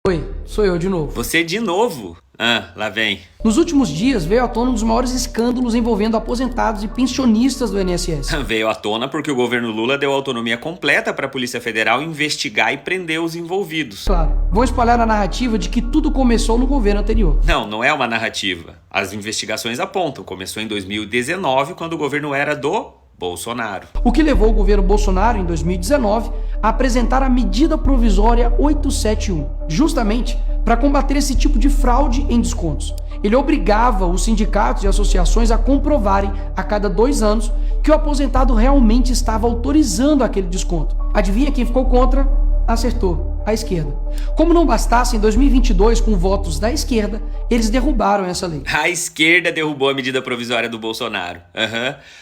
Oi, sou eu de novo. Você de novo? Lá vem. Nos últimos dias veio à tona um dos maiores escândalos envolvendo aposentados e pensionistas do INSS. Veio à tona porque o governo Lula deu autonomia completa para a Polícia Federal investigar e prender os envolvidos. Claro, vão espalhar a narrativa de que tudo começou no governo anterior. Não é uma narrativa. As investigações apontam. Começou em 2019, quando o governo era do Bolsonaro. O que levou o governo Bolsonaro, em 2019, a apresentar a medida provisória 871, justamente para combater esse tipo de fraude em descontos. Ele obrigava os sindicatos e associações a comprovarem a cada 2 anos que o aposentado realmente estava autorizando aquele desconto. Adivinha quem ficou contra? Acertou. A esquerda. Como não bastasse, em 2022, com votos da esquerda, eles derrubaram essa lei. A esquerda derrubou a medida provisória do Bolsonaro.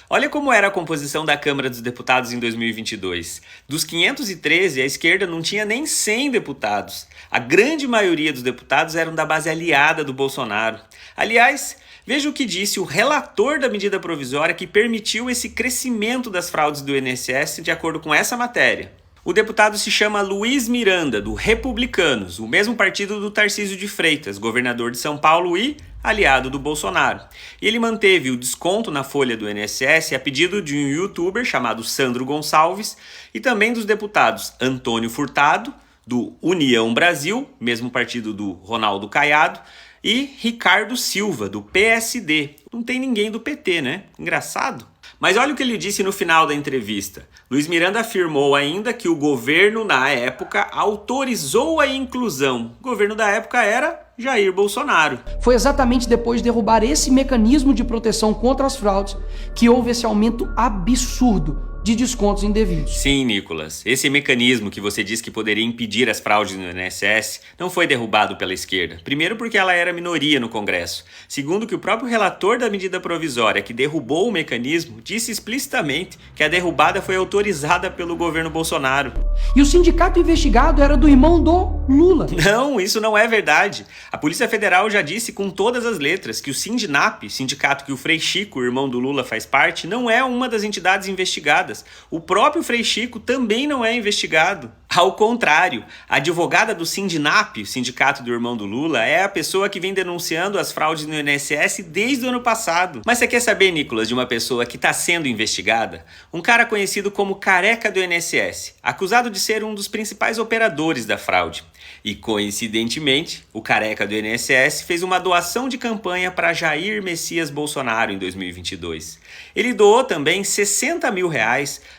Olha como era a composição da Câmara dos Deputados em 2022. Dos 513, a esquerda não tinha nem 100 deputados. A grande maioria dos deputados eram da base aliada do Bolsonaro. Aliás, veja o que disse o relator da medida provisória que permitiu esse crescimento das fraudes do INSS de acordo com essa matéria. O deputado se chama Luiz Miranda, do Republicanos, o mesmo partido do Tarcísio de Freitas, governador de São Paulo e aliado do Bolsonaro. E ele manteve o desconto na folha do INSS a pedido de um youtuber chamado Sandro Gonçalves e também dos deputados Antônio Furtado, do União Brasil, mesmo partido do Ronaldo Caiado, e Ricardo Silva, do PSD. Não tem ninguém do PT, né? Engraçado. Mas olha o que ele disse no final da entrevista. Luiz Miranda afirmou ainda que o governo, na época, autorizou a inclusão. O governo da época era Jair Bolsonaro. Foi exatamente depois de derrubar esse mecanismo de proteção contra as fraudes que houve esse aumento absurdo de descontos indevidos. Sim, Nicolas. Esse mecanismo que você disse que poderia impedir as fraudes no INSS não foi derrubado pela esquerda. Primeiro porque ela era minoria no Congresso. Segundo que o próprio relator da medida provisória que derrubou o mecanismo disse explicitamente que a derrubada foi autorizada pelo governo Bolsonaro. E o sindicato investigado era do irmão do Lula. Não, isso não é verdade. A Polícia Federal já disse com todas as letras que o Sindinap, sindicato que o Frei Chico, o irmão do Lula, faz parte, não é uma das entidades investigadas. O próprio Frei Chico também não é investigado. Ao contrário, a advogada do Sindinap, o sindicato do irmão do Lula, é a pessoa que vem denunciando as fraudes no INSS desde o ano passado. Mas você quer saber, Nicolas, de uma pessoa que está sendo investigada? Um cara conhecido como Careca do INSS, acusado de ser um dos principais operadores da fraude. E, coincidentemente, o Careca do INSS fez uma doação de campanha para Jair Messias Bolsonaro em 2022. Ele doou também R$60 mil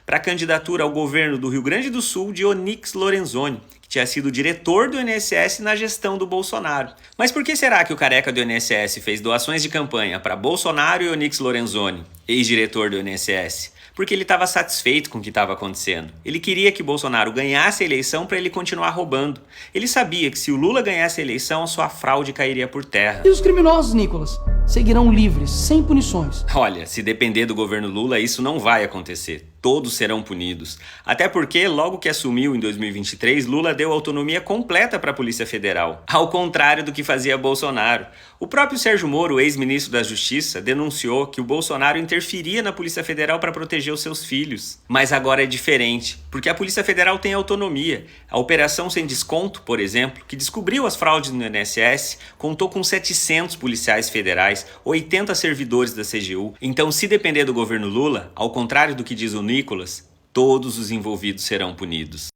para a candidatura ao governo do Rio Grande do Sul de Onyx Lorenzoni, que tinha sido diretor do INSS na gestão do Bolsonaro. Mas por que será que o Careca do INSS fez doações de campanha para Bolsonaro e Onyx Lorenzoni, ex-diretor do INSS? Porque ele estava satisfeito com o que estava acontecendo. Ele queria que Bolsonaro ganhasse a eleição para ele continuar roubando. Ele sabia que se o Lula ganhasse a eleição, a sua fraude cairia por terra. E os criminosos, Nicolas, seguirão livres, sem punições. Olha, se depender do governo Lula, isso não vai acontecer. Todos serão punidos. Até porque, logo que assumiu em 2023, Lula deu autonomia completa para a Polícia Federal, ao contrário do que fazia Bolsonaro. O próprio Sérgio Moro, ex-ministro da Justiça, denunciou que o Bolsonaro interferia na Polícia Federal para proteger os seus filhos. Mas agora é diferente, porque a Polícia Federal tem autonomia. A Operação Sem Desconto, por exemplo, que descobriu as fraudes no INSS, contou com 700 policiais federais, 80 servidores da CGU. Então, se depender do governo Lula, ao contrário do que diz o Nicolas, todos os envolvidos serão punidos.